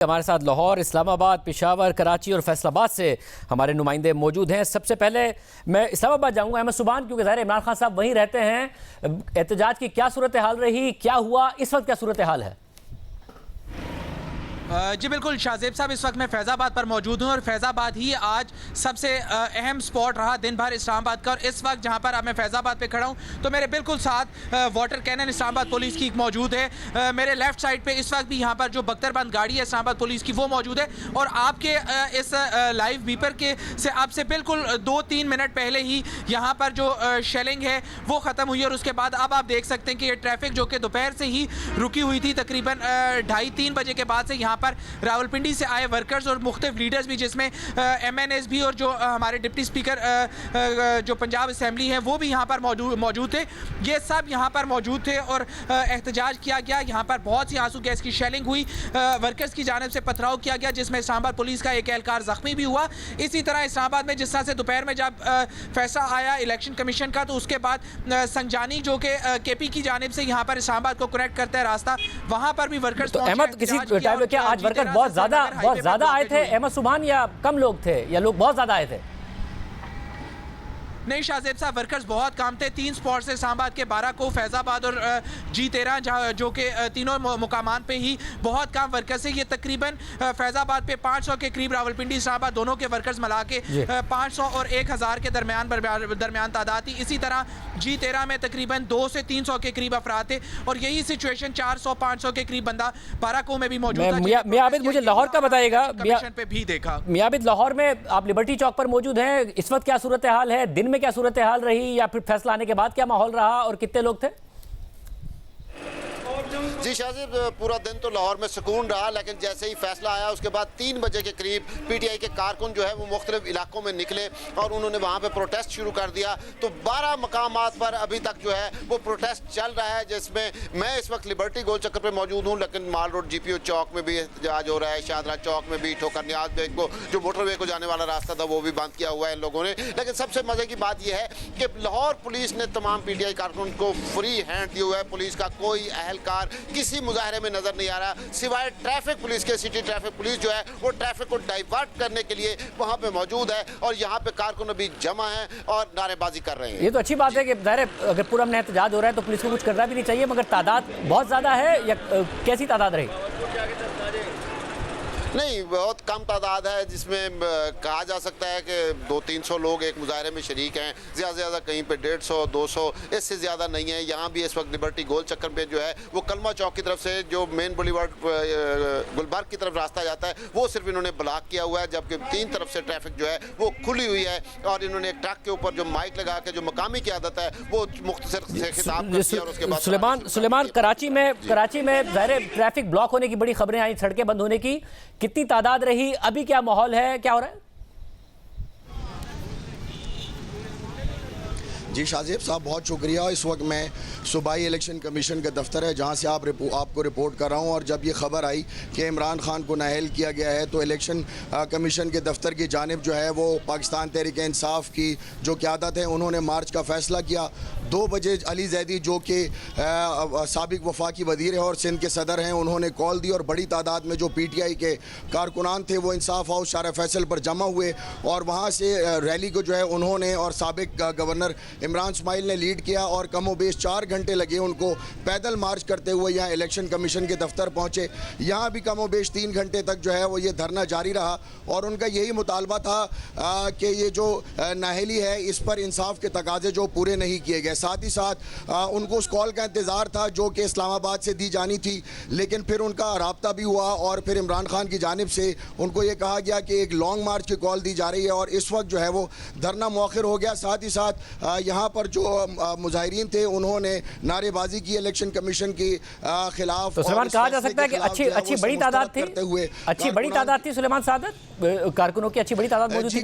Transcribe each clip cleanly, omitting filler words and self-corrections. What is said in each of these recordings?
हमारे साथ लाहौर, इस्लामाबाद, पेशावर, कराची और फैसलाबाद से हमारे नुमाइंदे मौजूद हैं। सबसे पहले मैं इस्लामाबाद जाऊंगा अहमद सुबान, क्योंकि ज़ाहिर इमरान खान साहब वहीं रहते हैं। एहतजाज की क्या सूरत हाल रही, क्या हुआ, इस वक्त क्या सूरत हाल है? जी बिल्कुल शाहजेब साहब, इस वक्त मैं फैज़ाबाद पर मौजूद हूँ और फैज़ाबाद ही आज सबसे अहम स्पॉट रहा दिन भर इस्लामाबाद का। और इस वक्त जहाँ पर अब मैं फैज़ाबाद पे खड़ा हूँ तो मेरे बिल्कुल साथ वाटर कैनन इस्लामाबाद पुलिस की मौजूद है। मेरे लेफ़्ट साइड पे इस वक्त भी यहाँ पर जो बख्तरबंद गाड़ी है इस्लामाबाद पुलिस की वो मौजूद है। और आपके इस लाइव बीपर के से आपसे बिल्कुल 2-3 मिनट पहले ही यहाँ पर जो शेलिंग है वो ख़त्म हुई। और उसके बाद अब आप देख सकते हैं कि ये ट्रैफिक जो कि दोपहर से ही रुकी हुई थी, तकरीबन 2:30-3 बजे के बाद से यहाँ पर रावलपिंडी से आए वर्कर्स और मुख्तलिफ लीडर्स भी, जिसमें MNS भी और जो हमारे डिप्टी स्पीकर जो पंजाब असम्बली है वो भी यहाँ पर मौजूद थे। ये सब यहाँ पर मौजूद थे और एहतजाज किया गया। यहाँ पर बहुत सी आंसू गैस की शेलिंग हुई, वर्कर्स की जानिब से पथराव किया गया, जिसमें इस्लामाबाद पुलिस का एक एहलकार ज़ख्मी भी हुआ। इसी तरह इस्लामाबाद में जिस तरह से दोपहर में जब फैसला आया इलेक्शन कमीशन का, तो उसके बाद संजानी जो कि KP की जानिब से यहाँ पर इस्लामाबाद को कनेक्ट करता है रास्ता, वहाँ पर भी वर्कर्स अहमद, किसी टाइम में क्या आज वर्कर बहुत ज्यादा आए थे अहमद सुभान, या कम लोग थे, या लोग बहुत ज्यादा आए थे? नहीं शाहजेब साहब, वर्कर्स बहुत कम थे। 3 स्पॉट से इस्लामाबाद के 12 को, फैज़ाबाद और G13 जो कि तीनों मुकामान पे ही बहुत कम वर्कर्स है। ये तकरीबन फैज़ाबाद पे 500 के करीब, रावलपिंडी इस्लामाबाद दोनों के वर्कर्स मिला के 500 और 1000 के दरमियान तादाद थी। इसी तरह G13 में तकरीबन 200 से 300 के करीब अफराद थे और यही सिचुएशन 400-500 के करीब बंदा बाराको में भी मौजूद था। मियां मुझे लाहौर का बताइएगा, कमीशन पे भी देखा। मियां लाहौर में आप लिबर्टी चौक पर मौजूद हैं, इस वक्त क्या सूरत हाल है? दिन में क्या सूरत हाल रही, या फिर फैसला आने के बाद क्या माहौल रहा और कितने लोग थे? जी शाहजेब, पूरा दिन तो लाहौर में सुकून रहा, लेकिन जैसे ही फैसला आया उसके बाद 3 बजे के करीब PTI के कारकुन जो है वो मुख्तलिफ इलाकों में निकले और उन्होंने वहाँ पे प्रोटेस्ट शुरू कर दिया। तो 12 मकामात पर अभी तक जो है वो प्रोटेस्ट चल रहा है, जिसमें मैं इस वक्त लिबर्टी गोल चक्कर पे मौजूद हूँ, लेकिन माल रोड GPO चौक में भी एहतजाज हो रहा है, शाहदरा चौक में भी, ठोकर न्याज बेग को जो मोटरवे को जाने वाला रास्ता था वो भी बंद किया हुआ है इन लोगों ने। लेकिन सबसे मज़े की बात यह है कि लाहौर पुलिस ने तमाम PTI कारकुन को फ्री हैंड दिया हुआ है। पुलिस का कोई अहलकार किसी मुजाहरे में नजर नहीं आ रहा, सिवाय ट्रैफिक पुलिस के। सिटी ट्रैफिक पुलिस जो है वो ट्रैफिक को डाइवर्ट करने के लिए वहां पे मौजूद है और यहाँ पे कारकुन अभी जमा हैं और नारेबाजी कर रहे हैं। ये तो अच्छी बात है कि ज़ाहिर अगर पूरा में एहतजाज हो रहा है तो पुलिस को कुछ करना भी नहीं चाहिए, मगर तादाद बहुत ज़्यादा है या कैसी तादाद रही? नहीं, बहुत कम तादाद है, जिसमें कहा जा सकता है कि 200-300 लोग एक मुजाहरे में शरीक हैं, ज़्यादा से ज़्यादा कहीं पे 150-200, इससे ज़्यादा नहीं है। यहाँ भी इस वक्त लिबर्टी गोल चक्कर पे जो है वो कलमा चौक की तरफ से जो मेन बुलीवार्ड गुलबर्ग की तरफ रास्ता जाता है वो सिर्फ इन्होंने ब्लॉक किया हुआ है, जबकि 3 तरफ से ट्रैफिक जो है वो खुली हुई है। और इन्होंने एक ट्रक के ऊपर जो माइक लगा के जो मकामी की आदत है वो मुख्तसर से खिताब कर दिया और उसके बाद सुलेमान, कराची में ज़ाहिर ट्रैफिक ब्लॉक होने की बड़ी खबरें आई, सड़कें बंद होने की, कितनी तादाद रही, अभी क्या माहौल है, क्या हो रहा है? जी शाहजेब साहब, बहुत शुक्रिया। इस वक्त मैं सूबाई इलेक्शन कमीशन का दफ्तर है जहां से आपको रिपोर्ट कर रहा हूं। और जब ये खबर आई कि इमरान खान को नाअहल किया गया है तो इलेक्शन कमीशन के दफ्तर की जानिब जो है वो पाकिस्तान तहरीक इंसाफ की जो क़यादत है उन्होंने मार्च का फ़ैसला किया। 2 बजे अली जैदी जो कि साबिक वफाकी वज़ीर है और सिंध के सदर हैं, उन्होंने कॉल दी और बड़ी तादाद में जो PTI के कारकुनान थे वो इंसाफ हाउस शारा फैसल पर जमा हुए और वहाँ से रैली को जो है उन्होंने और साबिक गवर्नर इमरान इस्माइल ने लीड किया और कमो बेश 4 घंटे लगे उनको पैदल मार्च करते हुए यहाँ इलेक्शन कमीशन के दफ्तर पहुँचे। यहाँ भी कमो बेश 3 घंटे तक जो है वो ये धरना जारी रहा और उनका यही मुतालबा था कि ये जो नाअहली है इस पर इंसाफ के तकाजे जो पूरे नहीं किए गए। साथ ही साथ उनको उस कॉल का इंतज़ार था जो कि इस्लामाबाद से दी जानी थी, लेकिन फिर उनका राब्ता भी हुआ और फिर इमरान खान की जानिब से उनको ये कहा गया कि एक लॉन्ग मार्च की कॉल दी जा रही है और इस वक्त जो है वो धरना मौखिर हो गया। साथ ही साथ यहाँ पर जो मुजाहिरीन थे उन्होंने नारेबाजी की इलेक्शन कमीशन की खिलाफ। तो सुलेमान, कहा जा सकता है कि अच्छी बड़ी तादाद थी, अच्छी बड़ी तादाद थी सुलेमान सादत, कारकुनों की अच्छी बड़ी तादाद मौजूद थी।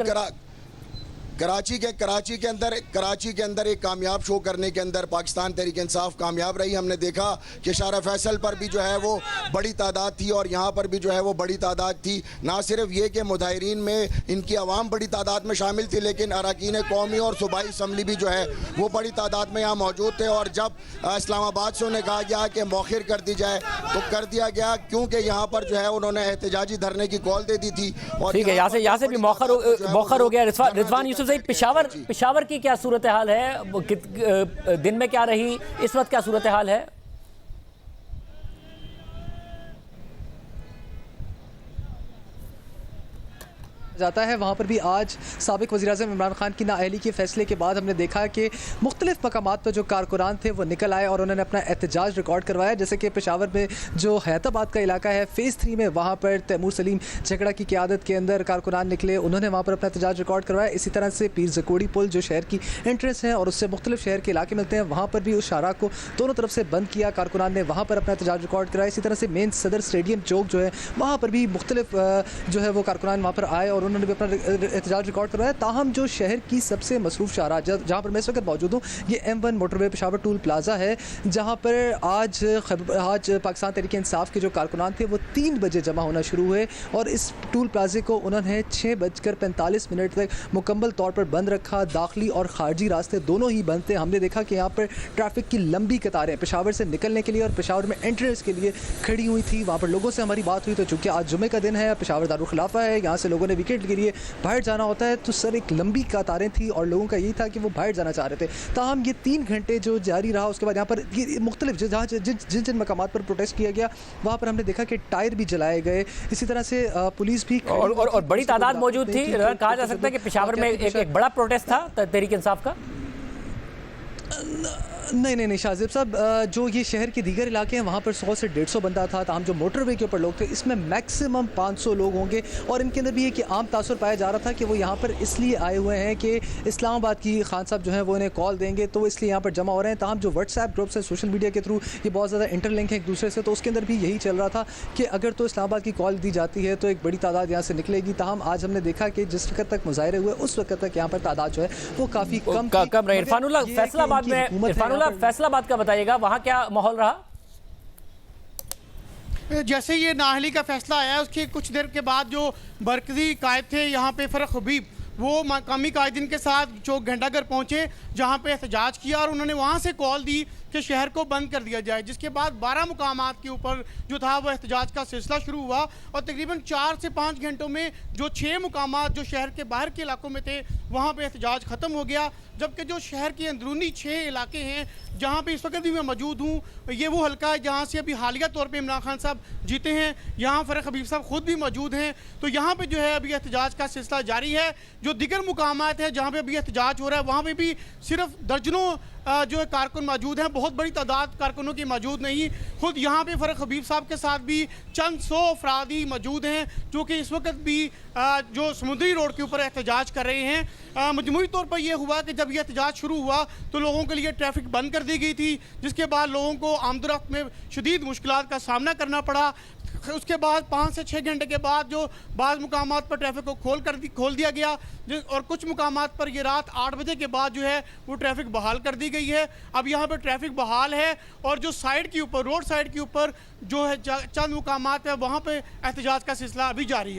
कराची के अंदर एक कामयाब शो करने के अंदर पाकिस्तान तहरीक इंसाफ कामयाब रही। हमने देखा कि शारा फैसल पर भी जो है वो बड़ी तादाद थी और यहाँ पर भी जो है वो बड़ी तादाद थी। ना सिर्फ ये कि मुजाहिरीन में इनकी आवाम बड़ी तादाद में शामिल थी, लेकिन अरकान कौमी और सूबाई असम्बली भी जो है वो बड़ी तादाद में यहाँ मौजूद थे। और जब इस्लामाबाद से उन्हें कहा गया कि मौखिर कर दी जाए तो कर दिया गया, क्योंकि यहाँ पर जो है उन्होंने एहतजाजी धरने की कॉल दे दी थी। और ठीक है, यहाँ से भी मौखर हो गया। रिजवान यूसुफ सही, पेशावर की क्या सूरत हाल है, दिन में क्या रही, इस वक्त क्या सूरत हाल है? जाता है वहाँ पर भी आज साबिक वज़ीर-ए-आज़म इमरान खान की नाअहली के फैसले के बाद हमने देखा कि मुख्तलिफ मकामात पर जो कारकुनान थे वो निकल आए और उन्होंने अपना एहतजाज रिकॉर्ड करवाया। जैसे कि पेशावर में जो हैदराबाद का इलाका है फ़ेज़ 3 में, वहाँ पर तैमूर सलीम झगड़ा की क़यादत के अंदर कारकुनान निकले, उन्होंने वहाँ पर अपना एहतजाज रिकॉर्ड करवाया। इसी तरह से पीर ज़कोड़ी पुल जो शहर की एंट्रेंस है और उससे मुख्तलिफ शहर के इलाके मिलते हैं, वहाँ पर भी उस शाहराह को दोनों तरफ से बंद किया कारकुनान ने, वहाँ पर अपना एहतजाज रिकॉर्ड कराया। इसी तरह से मेन सदर स्टेडियम चौक जो है वहाँ पर भी मुख्तलिफ जो है वो कारकुनान वहाँ पर आए और उन्होंने भी अपना एहतजाज रिकॉर्ड करवाया। ताहम जो शहर की सबसे मसरूफ़ शाहराह जहाँ पर मैं इस वक्त मौजूद हूँ, ये M1 motorway Peshawar toll plaza है, जहाँ पर आज पाकिस्तान तहरीक इंसाफ के जो कारकुनान थे वो 3 बजे जमा होना शुरू हुए और इस टूल प्लाजे को उन्होंने 6:45 तक मुकम्मल तौर पर बंद रखा। दाखिली और खारजी रास्ते दोनों ही बंद थे। हमने देखा कि यहाँ पर ट्रैफिक की लंबी कतारें पेशावर से निकलने के लिए और पेशावर में एंट्रेंस के लिए खड़ी हुई थी। वहाँ पर लोगों से हमारी बात हुई तो चूँकि आज जुमे का दिन है, पेशावर दारुल खिलाफा है, यहाँ से लोगों ने वीकेंड के लिए बाहर जाना होता है, तो सर एक लंबी कतारें थी और लोगों का यही था कि वो बाहर जाना चाह रहे थे। ताहम ये 3 घंटे जो जारी रहा, उसके बाद यहाँ पर ये मुख्तलिफ जहाँ जिन मकामात पर प्रोटेस्ट किया गया वहाँ पर हमने देखा कि टायर भी जलाए गए। इसी तरह से पुलिस भी और बड़ी तादाद मौजूद थी। कहा जा सकता है कि पेशावर में एक बड़ा प्रोटेस्ट था तहरीक इंसाफ का। नहीं शाहजेब साहब, जो ये शहर के दीगर इलाके हैं वहाँ पर 100 से 150 बंदा था। ताहम जो मोटरवे के ऊपर लोग थे इसमें मैक्सिमम 500 लोग होंगे और इनके अंदर भी ये कि आम तासुर पाया जा रहा था कि वो यहाँ पर इसलिए आए हुए हैं कि इस्लामाबाद की खान साहब जो हैं वो इन्हें कॉल देंगे, तो इसलिए यहाँ पर जमा हो रहे हैं। ताहम जो व्हाट्सएप ग्रुप्स है सोशल मीडिया के थ्रू ये बहुत ज़्यादा इंटरलिंक है एक दूसरे से, तो उसके अंदर भी यही चल रहा था कि अगर तो इस्लामाबाद की कॉल दी जाती है तो एक बड़ी तादाद यहाँ से निकलेगी। ताहम आज हमने देखा कि जिस वक्त तक मुजाहरे हुए उस वक्त तक यहाँ पर तादाद जो है वो काफ़ी कम रही। इरफानुल्लाह फैसलाबाद का बताइएगा, वहाँ क्या माहौल रहा? जैसे ये नाअहली का फैसला आया उसके कुछ देर के बाद जो मरकजी कायद थे यहाँ पे फ़रख हबीब, वो मकामी कायदीन के साथ चौक घंटाघर पहुँचे जहाँ पे एहतजाज किया और उन्होंने वहाँ से कॉल दी कि शहर को बंद कर दिया जाए। जिसके बाद 12 मुकामात के ऊपर जो था वो एहतजाज का सिलसिला शुरू हुआ और तकरीबन 4 से 5 घंटों में जो 6 मुकामात जो शहर के बाहर के इलाकों में थे वहाँ पे एहतजाज ख़त्म हो गया। जबकि जो शहर के अंदरूनी 6 इलाके हैं जहाँ पे इस वक्त भी मैं मौजूद हूँ, ये वो हल्का है जहाँ से अभी हालिया तौर पे इमरान खान साहब जीते हैं। यहाँ फ़रख हबीब साहब ख़ुद भी मौजूद हैं, तो यहाँ पे जो है अभी एहतजाज का सिलसिला जारी है। जो दीगर मुकामात हैं जहाँ पे अभी एहतजाज हो रहा है वहाँ पे भी सिर्फ दर्जनों जो है कारकुन मौजूद हैं, बहुत बड़ी तादाद कारकुनों की मौजूद नहीं। खुद यहाँ पे फ़रख हबीब साहब के साथ भी चंद 100 अफराद ही मौजूद हैं जो कि इस वक्त भी जो समुद्री रोड के ऊपर एहतजाज कर रहे हैं। मजमूई तौर पर यह हुआ कि जब यह एहतजाज शुरू हुआ तो लोगों के लिए ट्रैफिक बंद कर दी गई थी, जिसके बाद लोगों को आमदोरफ्त में शदीद मुश्किलात का सामना करना पड़ा। उसके बाद 5 से 6 घंटे के बाद जो बाज़ मुकामात पर ट्रैफिक को खोल दिया गया और कुछ मुकामात पर ये रात 8 बजे के बाद जो है वो ट्रैफिक बहाल कर दी गई है। अब यहाँ पर ट्रैफिक बहाल है और जो साइड के ऊपर रोड साइड के ऊपर जो है चंद मुकामात है वहाँ पे एहतजाज का सिलसिला अभी जारी है।